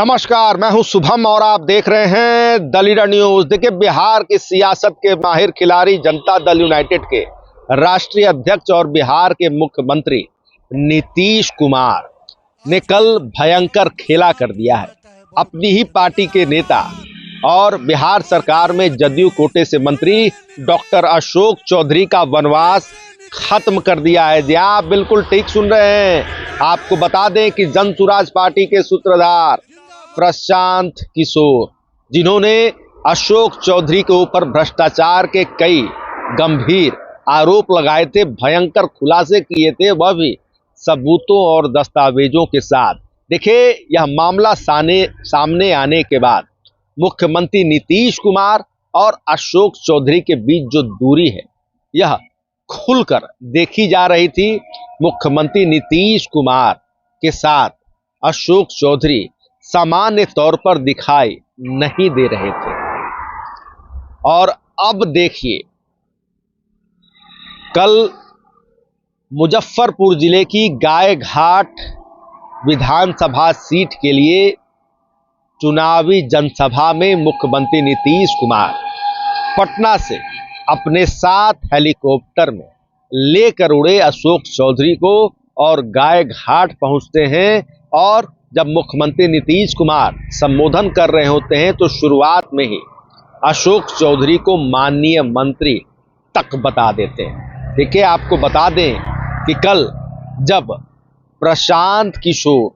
नमस्कार, मैं हूं शुभम और आप देख रहे हैं द लीडर न्यूज। देखिए, बिहार की सियासत के माहिर खिलाड़ी जनता दल यूनाइटेड के राष्ट्रीय अध्यक्ष और बिहार के मुख्यमंत्री नीतीश कुमार ने कल भयंकर खेला कर दिया है। अपनी ही पार्टी के नेता और बिहार सरकार में जदयू कोटे से मंत्री डॉक्टर अशोक चौधरी का वनवास खत्म कर दिया है। जी आप बिल्कुल ठीक सुन रहे हैं। आपको बता दें कि जन सुराज पार्टी के सूत्रधार प्रशांत किशोर, जिन्होंने अशोक चौधरी के ऊपर भ्रष्टाचार के कई गंभीर आरोप लगाए थे, भयंकर खुलासे किए थे, वह भी सबूतों और दस्तावेजों के साथ। देखिए, यह मामला सामने आने के बाद मुख्यमंत्री नीतीश कुमार और अशोक चौधरी के बीच जो दूरी है, यह खुलकर देखी जा रही थी। मुख्यमंत्री नीतीश कुमार के साथ अशोक चौधरी सामान्य तौर पर दिखाई नहीं दे रहे थे। और अब देखिए, कल मुजफ्फरपुर जिले की गायघाट विधानसभा सीट के लिए चुनावी जनसभा में मुख्यमंत्री नीतीश कुमार पटना से अपने साथ हेलीकॉप्टर में लेकर उड़े अशोक चौधरी को और गायघाट पहुंचते हैं। और जब मुख्यमंत्री नीतीश कुमार संबोधन कर रहे होते हैं तो शुरुआत में ही अशोक चौधरी को माननीय मंत्री तक बता देते हैं। देखिए, आपको बता दें कि कल जब प्रशांत किशोर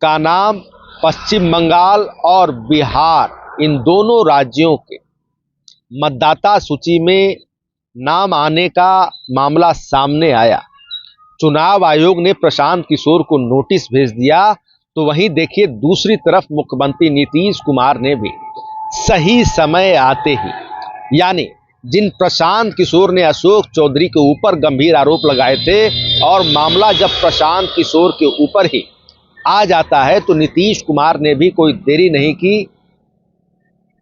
का नाम पश्चिम बंगाल और बिहार, इन दोनों राज्यों के मतदाता सूची में नाम आने का मामला सामने आया, चुनाव आयोग ने प्रशांत किशोर को नोटिस भेज दिया। तो वहीं देखिए, दूसरी तरफ मुख्यमंत्री नीतीश कुमार ने भी सही समय आते ही, यानी जिन प्रशांत किशोर ने अशोक चौधरी के ऊपर गंभीर आरोप लगाए थे और मामला जब प्रशांत किशोर के ऊपर ही आ जाता है, तो नीतीश कुमार ने भी कोई देरी नहीं की,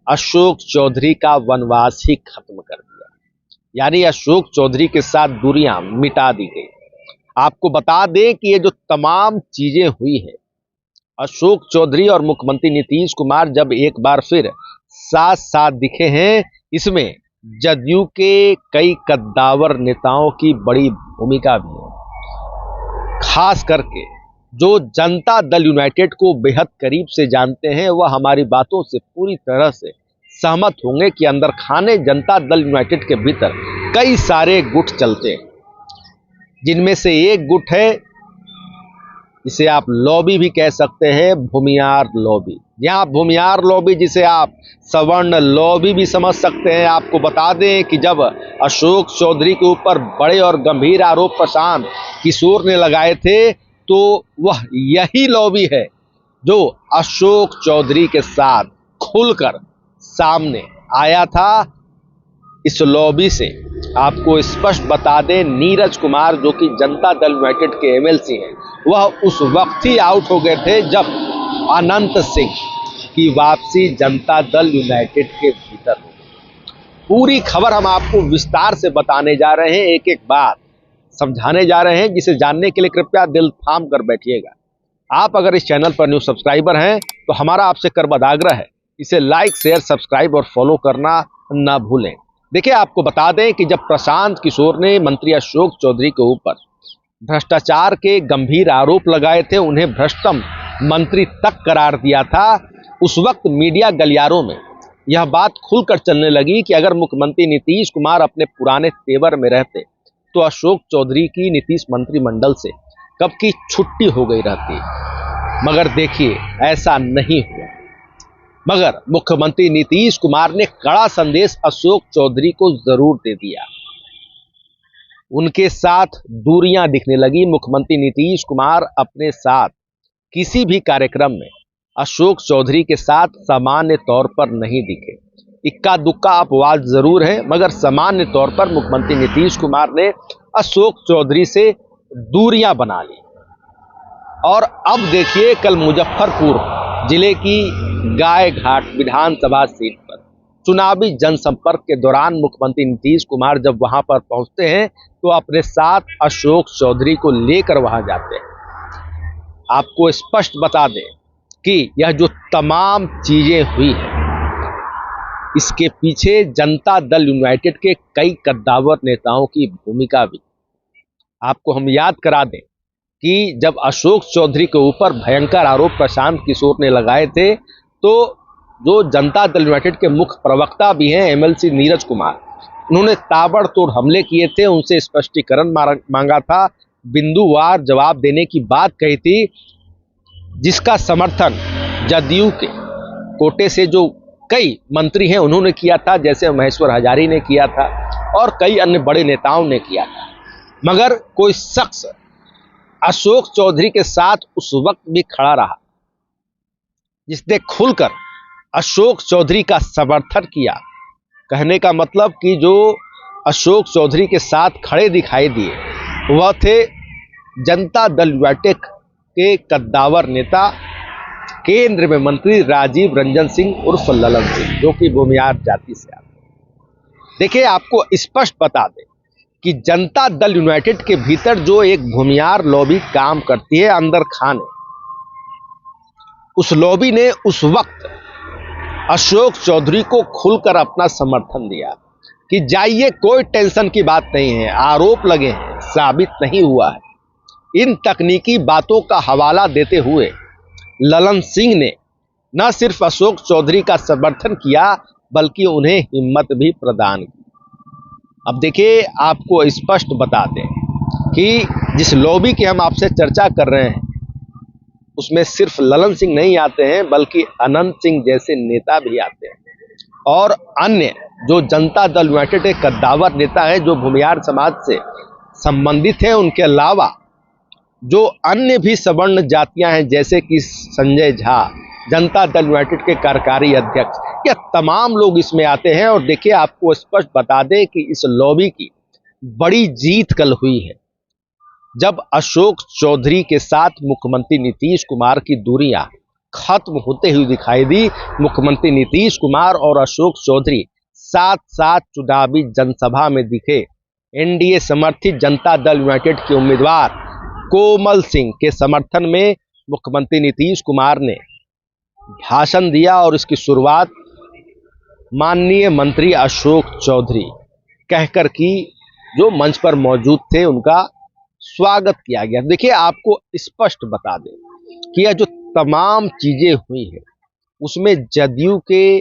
अशोक चौधरी का वनवास ही खत्म कर दिया। यानी अशोक चौधरी के साथ दूरियां मिटा दी गई। आपको बता दें कि ये जो तमाम चीजें हुई हैं, अशोक चौधरी और मुख्यमंत्री नीतीश कुमार जब एक बार फिर साथ साथ दिखे हैं, इसमें जदयू के कई कद्दावर नेताओं की बड़ी भूमिका भी है। खास करके जो जनता दल यूनाइटेड को बेहद करीब से जानते हैं, वह हमारी बातों से पूरी तरह से सहमत होंगे कि अंदर खाने जनता दल यूनाइटेड के भीतर कई सारे गुट चलते हैं, जिनमें से एक गुट है, इसे आप लॉबी भी कह सकते हैं, भूमियार लॉबी। यहाँ भूमियार लॉबी, जिसे आप सवर्ण लॉबी भी समझ सकते हैं। आपको बता दें कि जब अशोक चौधरी के ऊपर बड़े और गंभीर आरोप प्रशांत किशोर ने लगाए थे, तो वह यही लॉबी है जो अशोक चौधरी के साथ खुलकर सामने आया था। इस लॉबी से आपको स्पष्ट बता दें, नीरज कुमार, जो कि जनता दल यूनाइटेड के एमएलसी हैं, वह उस वक्त ही आउट हो गए थे जब अनंत सिंह की वापसी जनता दल यूनाइटेड के भीतर हो गई। पूरी खबर हम आपको विस्तार से बताने जा रहे हैं, एक एक बात समझाने जा रहे हैं, जिसे जानने के लिए कृपया दिल थाम कर बैठिएगा। आप अगर इस चैनल पर न्यू सब्सक्राइबर हैं तो हमारा आपसे करबद्ध आग्रह है, इसे लाइक, शेयर, सब्सक्राइब और फॉलो करना ना भूलें। देखिए, आपको बता दें कि जब प्रशांत किशोर ने मंत्री अशोक चौधरी के ऊपर भ्रष्टाचार के गंभीर आरोप लगाए थे, उन्हें भ्रष्टम मंत्री तक करार दिया था, उस वक्त मीडिया गलियारों में यह बात खुलकर चलने लगी कि अगर मुख्यमंत्री नीतीश कुमार अपने पुराने तेवर में रहते तो अशोक चौधरी की नीतीश मंत्रिमंडल से कब की छुट्टी हो गई रहती। मगर देखिए, ऐसा नहीं हुआ। मगर मुख्यमंत्री नीतीश कुमार ने कड़ा संदेश अशोक चौधरी को जरूर दे दिया। उनके साथ दूरियां दिखने लगी। मुख्यमंत्री नीतीश कुमार अपने साथ किसी भी कार्यक्रम में अशोक चौधरी के साथ सामान्य तौर पर नहीं दिखे। इक्का दुक्का अपवाद जरूर है, मगर सामान्य तौर पर मुख्यमंत्री नीतीश कुमार ने अशोक चौधरी से दूरियां बना ली। और अब देखिए, कल मुजफ्फरपुर जिले की गायघाट विधानसभा सीट पर चुनावी जनसंपर्क के दौरान मुख्यमंत्री नीतीश कुमार जब वहां पर पहुंचते हैं तो अपने साथ अशोक चौधरी को लेकर वहां जाते हैं। आपको स्पष्ट बता दें कि यह जो तमाम चीजें हुई है, इसके पीछे जनता दल यूनाइटेड के कई कद्दावर नेताओं की भूमिका भी। आपको हम याद करा दें कि जब अशोक चौधरी के ऊपर भयंकर आरोप प्रशांत किशोर ने लगाए थे, तो जो जनता दल यूनाइटेड के मुख्य प्रवक्ता भी हैं एमएलसी नीरज कुमार, उन्होंने ताबड़तोड़ हमले किए थे, उनसे स्पष्टीकरण मांगा था, बिंदुवार जवाब देने की बात कही थी, जिसका समर्थन जदयू के कोटे से जो कई मंत्री हैं उन्होंने किया था, जैसे महेश्वर हजारी ने किया था और कई अन्य बड़े नेताओं ने किया था। मगर कोई शख्स अशोक चौधरी के साथ उस वक्त भी खड़ा रहा जिसने खुलकर अशोक चौधरी का समर्थन किया। कहने का मतलब कि जो अशोक चौधरी के साथ खड़े दिखाई दिए वह थे जनता दल यूनाइटेड के कद्दावर नेता, केंद्र में मंत्री राजीव रंजन सिंह उर्फ ललन सिंह, जो कि भूमिहार जाति से आते हैं। देखिए, आपको स्पष्ट बता दें कि जनता दल यूनाइटेड के भीतर जो एक भूमिहार लॉबी काम करती है अंदर खाने, उस लॉबी ने उस वक्त अशोक चौधरी को खुलकर अपना समर्थन दिया कि जाइए, कोई टेंशन की बात नहीं है, आरोप लगे हैं, साबित नहीं हुआ है। इन तकनीकी बातों का हवाला देते हुए ललन सिंह ने न सिर्फ अशोक चौधरी का समर्थन किया बल्कि उन्हें हिम्मत भी प्रदान की। अब देखिए, आपको स्पष्ट बता दें कि जिस लॉबी की हम आपसे चर्चा कर रहे हैं उसमें सिर्फ ललन सिंह नहीं आते हैं बल्कि अनंत सिंह जैसे नेता भी आते हैं और अन्य जो जनता दल यूनाइटेड के कद्दावर नेता हैं जो भूमिहार समाज से संबंधित हैं। उनके अलावा जो अन्य भी सवर्ण जातियां हैं जैसे कि संजय झा, जनता दल यूनाइटेड के कार्यकारी अध्यक्ष, यह तमाम लोग इसमें आते हैं। और देखिए, आपको स्पष्ट बता दें कि इस लॉबी की बड़ी जीत कल हुई है जब अशोक चौधरी के साथ मुख्यमंत्री नीतीश कुमार की दूरियां खत्म होते हुए दिखाई दी। मुख्यमंत्री नीतीश कुमार और अशोक चौधरी साथ साथ चुनावी जनसभा में दिखे। एनडीए समर्थित जनता दल यूनाइटेड के उम्मीदवार कोमल सिंह के समर्थन में मुख्यमंत्री नीतीश कुमार ने भाषण दिया और इसकी शुरुआत माननीय मंत्री अशोक चौधरी कहकर की, जो मंच पर मौजूद थे उनका स्वागत किया गया। देखिए, आपको स्पष्ट बता दें कि यह जो तमाम चीजें हुई है उसमें जदयू के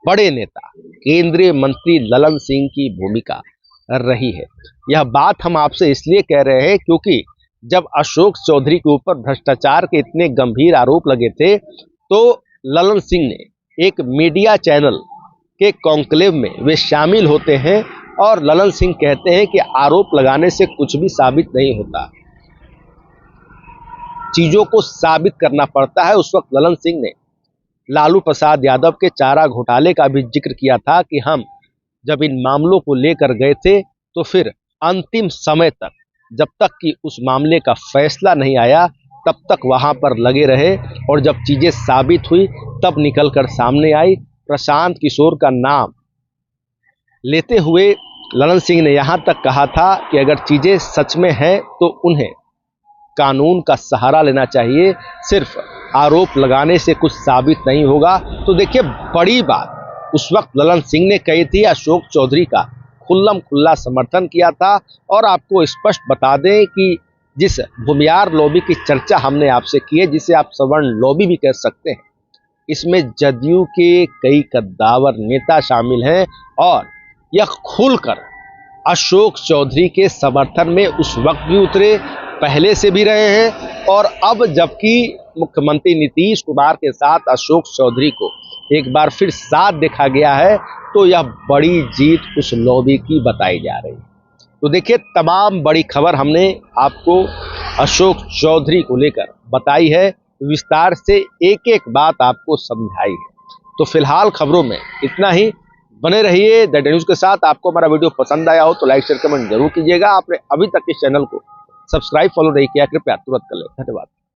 बड़े नेता केंद्रीय मंत्री ललन सिंह की भूमिका रही है। यह बात हम आपसे इसलिए कह रहे हैं क्योंकि जब अशोक चौधरी के ऊपर भ्रष्टाचार के इतने गंभीर आरोप लगे थे तो ललन सिंह ने एक मीडिया चैनल के कॉन्क्लेव में वे शामिल होते हैं और ललन सिंह कहते हैं कि आरोप लगाने से कुछ भी साबित नहीं होता, चीजों को साबित करना पड़ता है। उस वक्त ललन सिंह ने लालू प्रसाद यादव के चारा घोटाले का भी जिक्र किया था कि हम जब इन मामलों को लेकर गए थे तो फिर अंतिम समय तक, जब तक कि उस मामले का फैसला नहीं आया तब तक वहां पर लगे रहे और जब चीजें साबित हुई तब निकलकर सामने आई। प्रशांत किशोर का नाम लेते हुए ललन सिंह ने यहां तक कहा था कि अगर चीजें सच में हैं तो उन्हें कानून का सहारा लेना चाहिए, सिर्फ आरोप लगाने से कुछ साबित नहीं होगा। तो देखिए, बड़ी बात उस वक्त ललन सिंह ने कही थी, अशोक चौधरी का खुल्लम खुल्ला समर्थन किया था। और आपको स्पष्ट बता दें कि जिस भूमिहार लॉबी की चर्चा हमने आपसे की है, जिसे आप सवर्ण लॉबी भी कह सकते हैं, इसमें जदयू के कई कद्दावर नेता शामिल हैं और यह खुलकर अशोक चौधरी के समर्थन में उस वक्त भी उतरे, पहले से भी रहे हैं। और अब जबकि मुख्यमंत्री नीतीश कुमार के साथ अशोक चौधरी को एक बार फिर साथ देखा गया है तो यह बड़ी जीत उस लॉबी की बताई जा रही है। तो देखिए, तमाम बड़ी खबर हमने आपको अशोक चौधरी को लेकर बताई है, विस्तार से एक एक बात आपको समझाई है। तो फिलहाल खबरों में इतना ही। बने रहिए द न्यूज़ के साथ। आपको हमारा वीडियो पसंद आया हो तो लाइक शेयर कमेंट जरूर कीजिएगा। आपने अभी तक इस चैनल को सब्सक्राइब फॉलो नहीं किया, कृपया तुरंत कर लें। धन्यवाद।